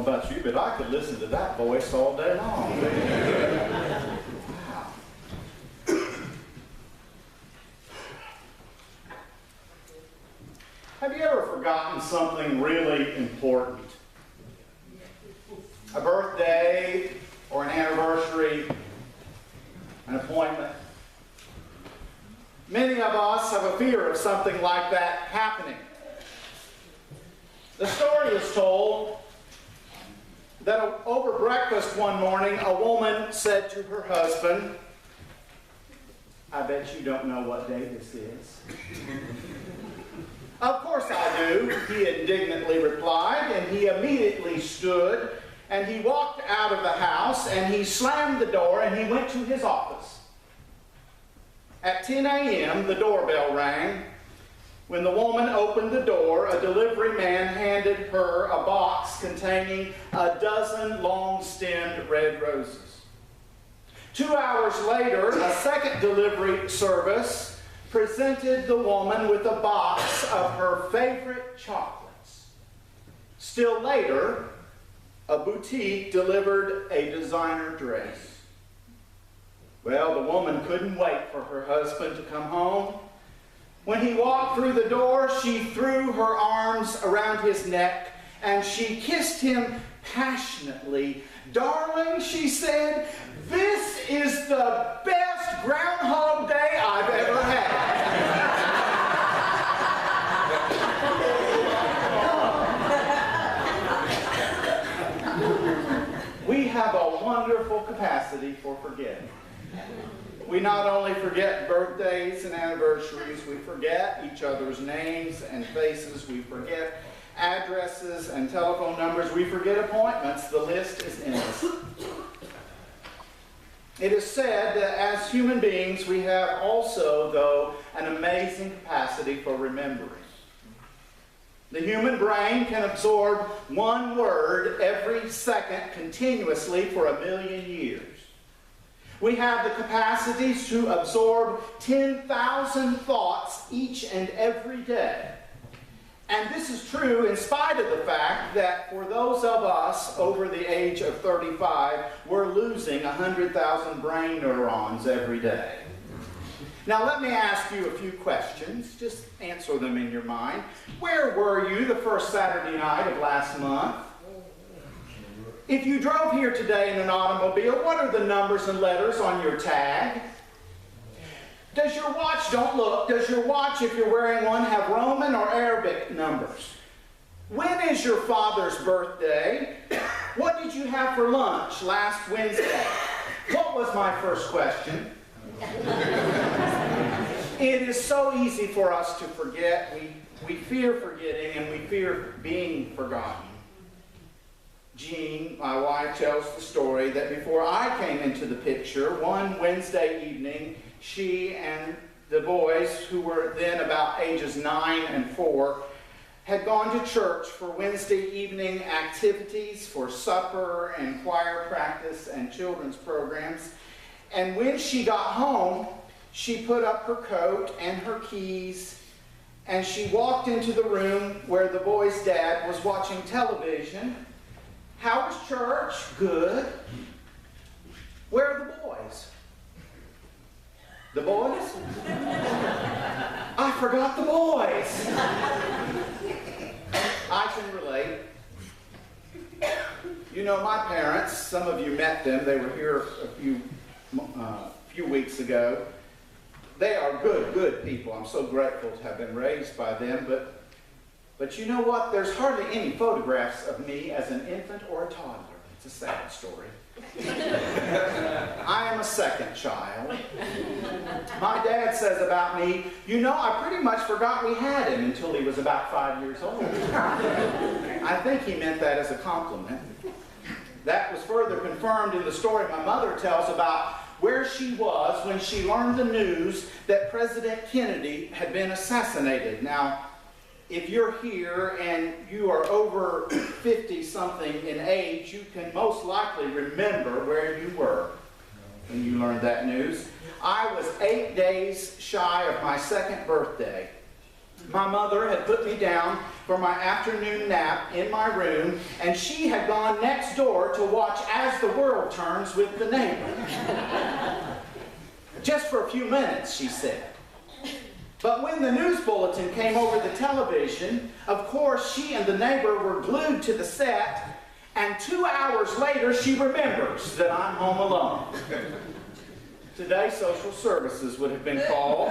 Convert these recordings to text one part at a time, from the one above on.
about you, but I could listen to that voice all day long. Wow. Have you ever forgotten something really important? A birthday or an anniversary, an appointment. Many of us have a fear of something like that happening. The story is told that over breakfast one morning, a woman said to her husband, "I bet you don't know what day this is." "Of course I do," he indignantly replied, and he immediately stood and he walked out of the house and he slammed the door and he went to his office. At 10 a.m., the doorbell rang. When the woman opened the door, a delivery man handed her a box containing a dozen long-stemmed red roses. 2 hours later, a second delivery service presented the woman with a box of her favorite chocolates. Still later, a boutique delivered a designer dress. Well, the woman couldn't wait for her husband to come home. When he walked through the door, she threw her arms around his neck and she kissed him passionately. "Darling," she said, "this is the best Groundhog Day I've ever had." We have a wonderful capacity for forgetting. We not only forget birthdays and anniversaries, we forget each other's names and faces, we forget addresses and telephone numbers, we forget appointments. The list is endless. It is said that as human beings, we have also, though, an amazing capacity for remembering. The human brain can absorb one word every second continuously for 1,000,000 years. We have the capacity to absorb 10,000 thoughts each and every day. And this is true in spite of the fact that for those of us over the age of 35, we're losing 100,000 brain neurons every day. Now let me ask you a few questions. Just answer them in your mind. Where were you the first Saturday night of last month? If you drove here today in an automobile, what are the numbers and letters on your tag? Does your watch, don't look, does your watch, if you're wearing one, have Roman or Arabic numbers? When is your father's birthday? What did you have for lunch last Wednesday? What was my first question? It is so easy for us to forget. We fear forgetting and we fear being forgotten. Jean, my wife, tells the story that before I came into the picture, one Wednesday evening, she and the boys, who were then about ages 9 and 4, had gone to church for Wednesday evening activities, for supper and choir practice and children's programs. And when she got home, she put up her coat and her keys, and she walked into the room where the boys' dad was watching television. "How was church?" "Good." "Where are the boys?" "The boys?" "I forgot the boys." I can relate. You know, my parents, some of you met them. They were here a few weeks ago. They are good people. I'm so grateful to have been raised by them. But you know what? There's hardly any photographs of me as an infant or a toddler. It's a sad story. I am a second child. My dad says about me, "You know, I pretty much forgot we had him until he was about 5 years old." I think he meant that as a compliment. That was further confirmed in the story my mother tells about where she was when she learned the news that President Kennedy had been assassinated. Now, if you're here and you are over 50-something in age, you can most likely remember where you were when you learned that news. I was 8 days shy of my second birthday. My mother had put me down for my afternoon nap in my room, and she had gone next door to watch As the World Turns with the neighbor. Just for a few minutes, she said. But when the news bulletin came over the television, of course, she and the neighbor were glued to the set, and 2 hours later, she remembers that I'm home alone. Today, social services would have been called,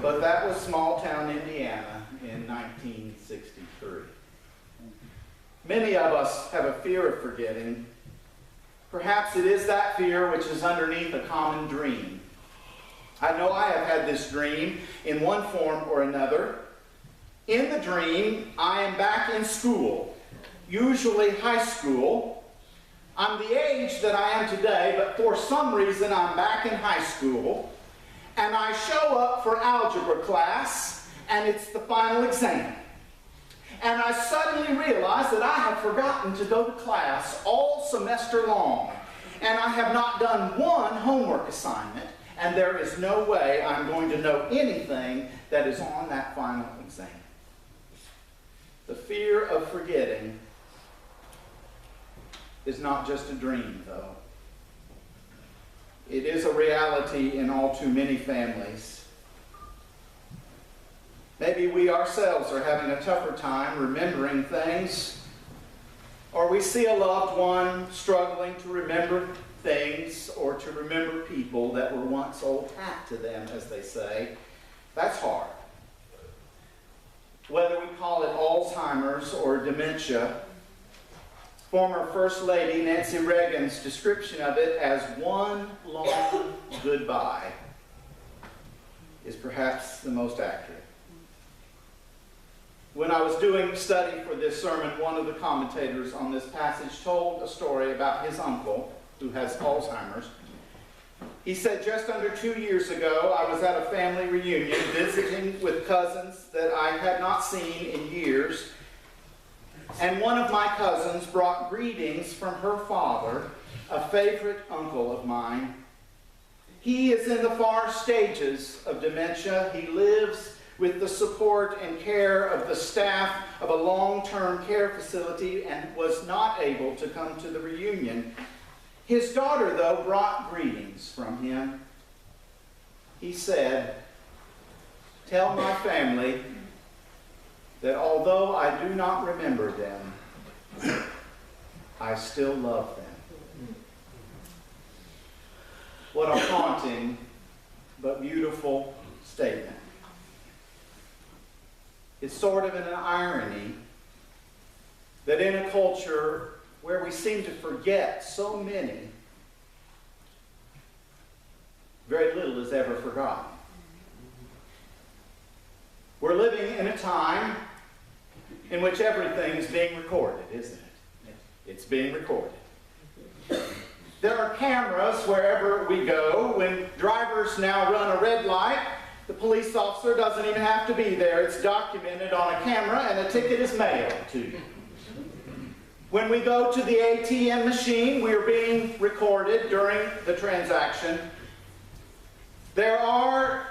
but that was small-town Indiana in 1963. Many of us have a fear of forgetting. Perhaps it is that fear which is underneath a common dream. I know I have had this dream in one form or another. In the dream, I am back in school, usually high school. I'm the age that I am today, but for some reason I'm back in high school, and I show up for algebra class, and it's the final exam. And I suddenly realize that I have forgotten to go to class all semester long, and I have not done one homework assignment, and there is no way I'm going to know anything that is on that final exam. The fear of forgetting is not just a dream, though. It is a reality in all too many families. Maybe we ourselves are having a tougher time remembering things, or we see a loved one struggling to remember things or to remember people that were once old hat to them, as they say. That's hard. Whether we call it Alzheimer's or dementia, former First Lady Nancy Reagan's description of it as one long goodbye is perhaps the most accurate. When I was doing study for this sermon, one of the commentators on this passage told a story about his uncle who has Alzheimer's. He said, just under 2 years ago, I was at a family reunion visiting with cousins that I had not seen in years, and one of my cousins brought greetings from her father, a favorite uncle of mine. He is in the far stages of dementia. He lives with the support and care of the staff of a long-term care facility and was not able to come to the reunion. His daughter, though, brought greetings from him. He said, "Tell my family that although I do not remember them, I still love them." What a haunting but beautiful statement. It's sort of an irony that in a culture where we seem to forget so many, very little is ever forgotten. We're living in a time in which everything is being recorded, isn't it? It's being recorded. There are cameras wherever we go. When drivers now run a red light, the police officer doesn't even have to be there. It's documented on a camera and a ticket is mailed to you. When we go to the ATM machine, we are being recorded during the transaction. There are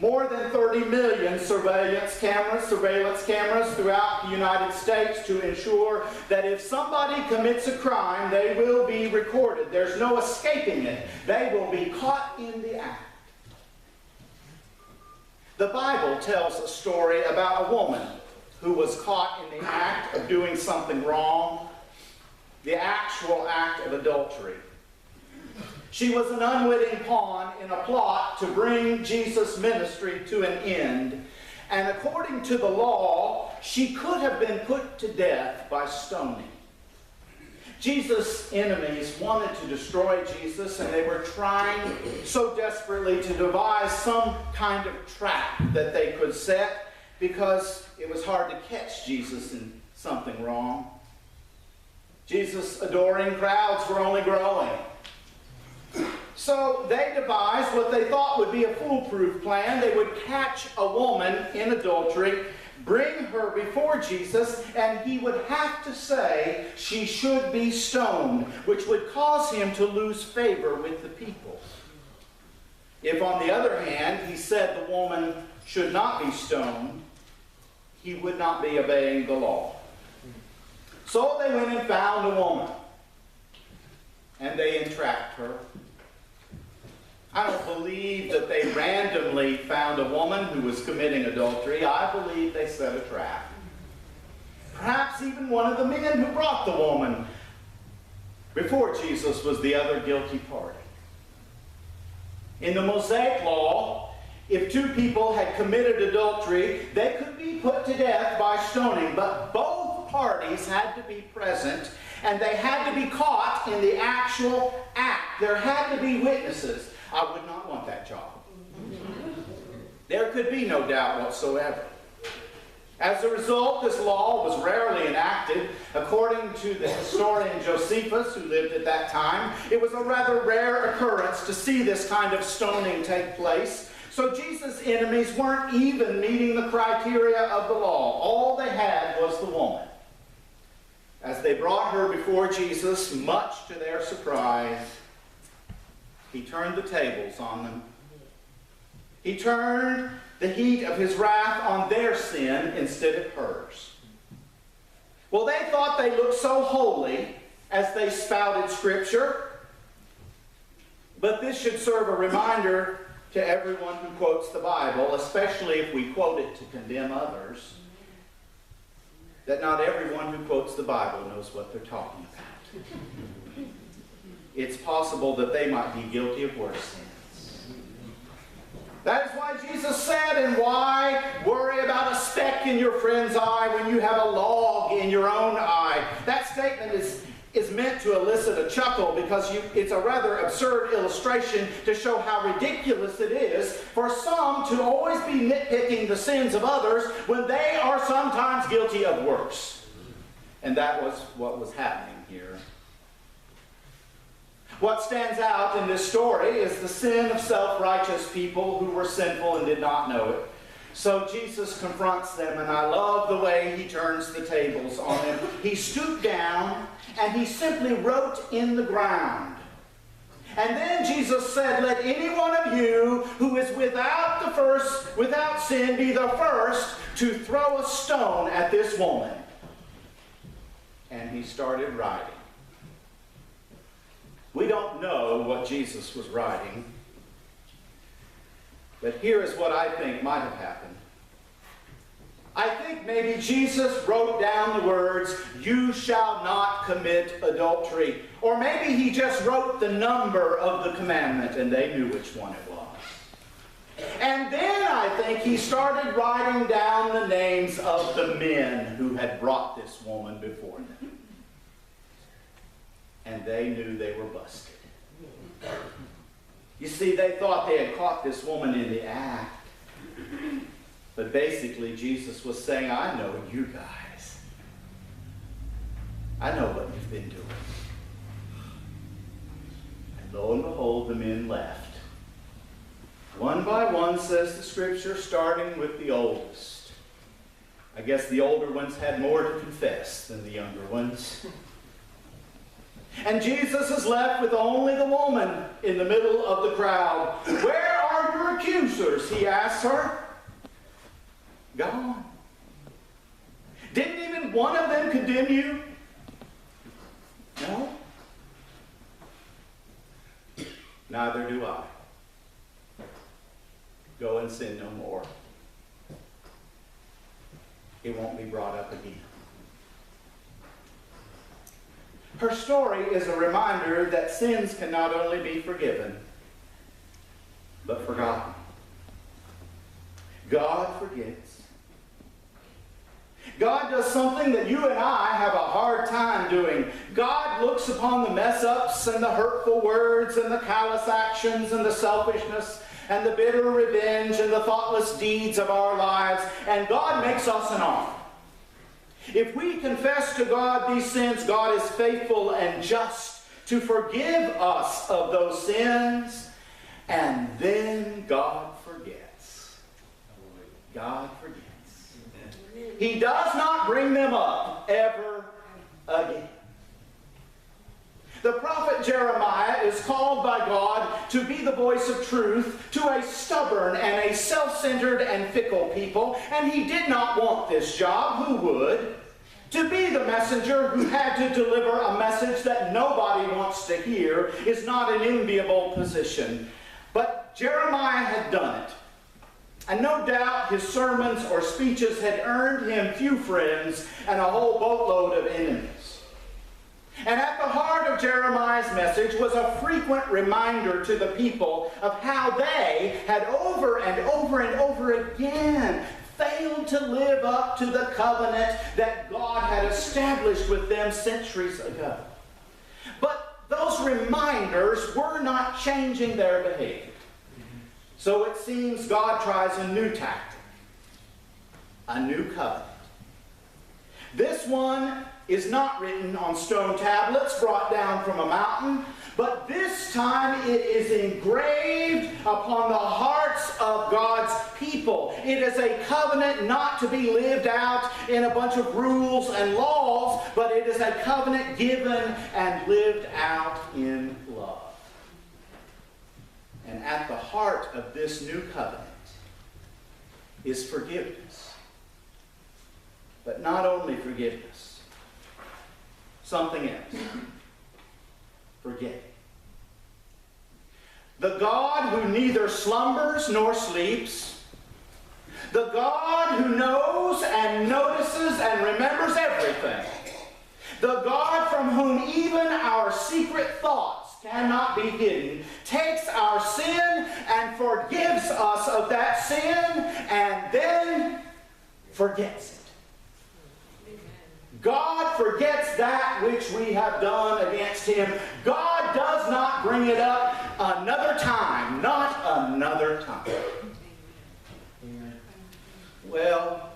more than 30 million surveillance cameras throughout the United States to ensure that if somebody commits a crime, they will be recorded. There's no escaping it. They will be caught in the act. The Bible tells a story about a woman who was caught in the act of doing something wrong, the actual act of adultery. She was an unwitting pawn in a plot to bring Jesus' ministry to an end. And according to the law, she could have been put to death by stoning. Jesus' enemies wanted to destroy Jesus, and they were trying so desperately to devise some kind of trap that they could set because it was hard to catch Jesus in something wrong. Jesus' adoring crowds were only growing. So they devised what they thought would be a foolproof plan. They would catch a woman in adultery, bring her before Jesus, and he would have to say she should be stoned, which would cause him to lose favor with the people. If, on the other hand, he said the woman should not be stoned, he would not be obeying the law. So they went and found a woman, and they entrapped her. I don't believe that they randomly found a woman who was committing adultery. I believe they set a trap. Perhaps even one of the men who brought the woman before Jesus was the other guilty party. In the Mosaic law, if two people had committed adultery, they could be put to death by stoning, but both parties had to be present, and they had to be caught in the actual act. There had to be witnesses. I would not want that job. There could be no doubt whatsoever. As a result, this law was rarely enacted. According to the historian Josephus, who lived at that time, it was a rather rare occurrence to see this kind of stoning take place. So Jesus' enemies weren't even meeting the criteria of the law. All they had was the woman. As they brought her before Jesus, much to their surprise, he turned the tables on them. He turned the heat of his wrath on their sin instead of hers. Well, they thought they looked so holy as they spouted Scripture, but this should serve a reminder to everyone who quotes the Bible, especially if we quote it to condemn others, that not everyone who quotes the Bible knows what they're talking about. It's possible that they might be guilty of worse sins. That is why Jesus said, and why worry about a speck in your friend's eye when you have a log in your own eye? That statement is meant to elicit a chuckle because it's a rather absurd illustration to show how ridiculous it is for some to always be nitpicking the sins of others when they are sometimes guilty of worse. And that was what was happening here. What stands out in this story is the sin of self-righteous people who were sinful and did not know it. So Jesus confronts them, and I love the way he turns the tables on them. He stooped down, and he simply wrote in the ground. And then Jesus said, let any one of you who is without sin be the first to throw a stone at this woman. And he started writing. We don't know what Jesus was writing, but here is what I think might have happened. I think maybe Jesus wrote down the words, you shall not commit adultery. Or maybe he just wrote the number of the commandment and they knew which one it was. And then I think he started writing down the names of the men who had brought this woman before them. And they knew they were busted. You see, they thought they had caught this woman in the act. But basically, Jesus was saying, I know you guys. I know what you've been doing. And lo and behold, the men left. One by one, says the Scripture, starting with the oldest. I guess the older ones had more to confess than the younger ones. And Jesus is left with only the woman in the middle of the crowd. Where are your accusers? He asks her. Gone. Didn't even one of them condemn you? No? Neither do I. Go and sin no more. It won't be brought up again. Her story is a reminder that sins can not only be forgiven, but forgotten. God forgets. God does something that you and I have a hard time doing. God looks upon the mess-ups and the hurtful words and the callous actions and the selfishness and the bitter revenge and the thoughtless deeds of our lives, and God makes us an offer. If we confess to God these sins, God is faithful and just to forgive us of those sins, and then God forgets. God forgets. He does not bring them up ever again. The prophet Jeremiah is called by God to be the voice of truth to a stubborn and a self-centered and fickle people, and he did not want this job. Who would? To be the messenger who had to deliver a message that nobody wants to hear is not an enviable position. But Jeremiah had done it. And no doubt his sermons or speeches had earned him few friends and a whole boatload of enemies. And at the heart of Jeremiah's message was a frequent reminder to the people of how they had over and over and over again failed to live up to the covenant that God had established with them centuries ago. But those reminders were not changing their behavior. So it seems God tries a new tactic, a new covenant. This one is not written on stone tablets brought down from a mountain, but this time it is engraved upon the hearts of God's people. It is a covenant not to be lived out in a bunch of rules and laws, but it is a covenant given and lived out in love. And at the heart of this new covenant is forgiveness. But not only forgiveness. Something else. Forgetting. The God who neither slumbers nor sleeps. The God who knows and notices and remembers everything. The God from whom even our secret thoughts cannot be hidden, takes our sin and forgives us of that sin and then forgets it. God forgets that which we have done against him. God does not bring it up another time. Not another time. Well,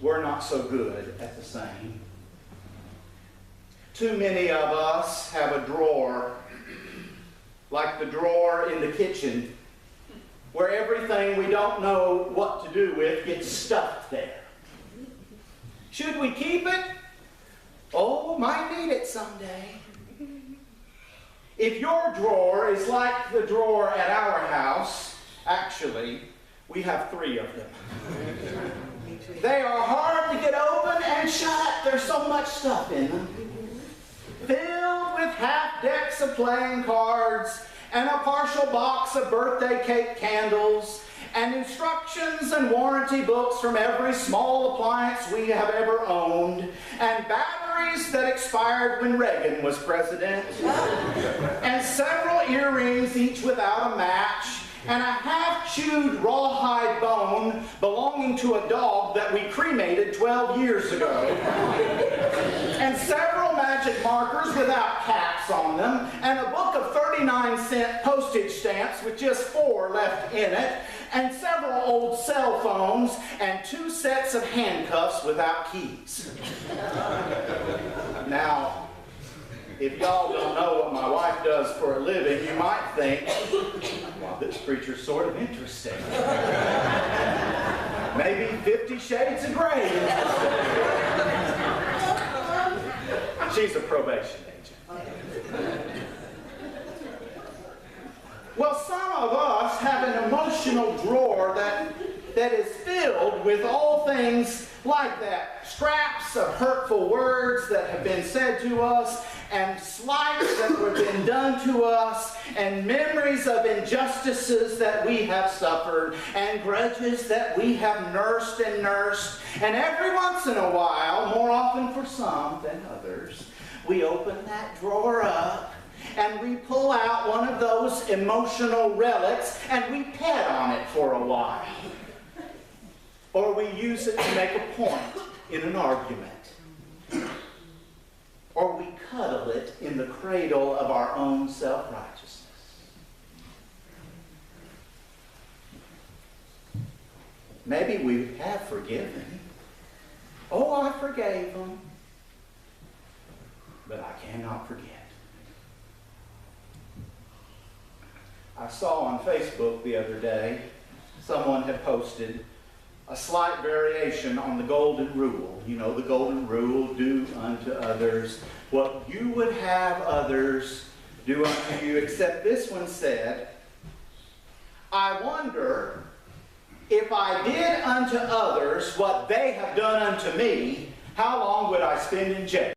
we're not so good at the same. Too many of us have a drawer, like the drawer in the kitchen, where everything we don't know what to do with gets stuffed there. Should we keep it? Oh, might need it someday. If your drawer is like the drawer at our house, actually, we have 3 of them. They are hard to get open and shut. There's so much stuff in them. Filled with half decks of playing cards and a partial box of birthday cake candles and instructions and warranty books from every small appliance we have ever owned, and batteries that expired when Reagan was president, and several earrings, each without a match, and a half-chewed rawhide bone belonging to a dog that we cremated 12 years ago, and several magic markers without caps on them, and a book of 39-cent postage stamps with just 4 left in it, and several old cell phones, and 2 sets of handcuffs without keys. Now, if y'all don't know what my wife does for a living, you might think, well, this preacher's sort of interesting. Maybe 50 Shades of Grey. She's a probation agent. Well, some of us have an emotional drawer that is filled with all things like that. Scraps of hurtful words that have been said to us, and slights that have been done to us, and memories of injustices that we have suffered, and grudges that we have nursed and nursed. And every once in a while, more often for some than others, we open that drawer up and we pull out one of those emotional relics and we pet on it for a while. Or we use it to make a point in an argument. Or we cuddle it in the cradle of our own self-righteousness. Maybe we have forgiven. Oh, I forgave them. But I cannot forget. I saw on Facebook the other day, someone had posted, a slight variation on the golden rule. You know, the golden rule, do unto others what you would have others do unto you, except this one said, I wonder if I did unto others what they have done unto me, how long would I spend in jail?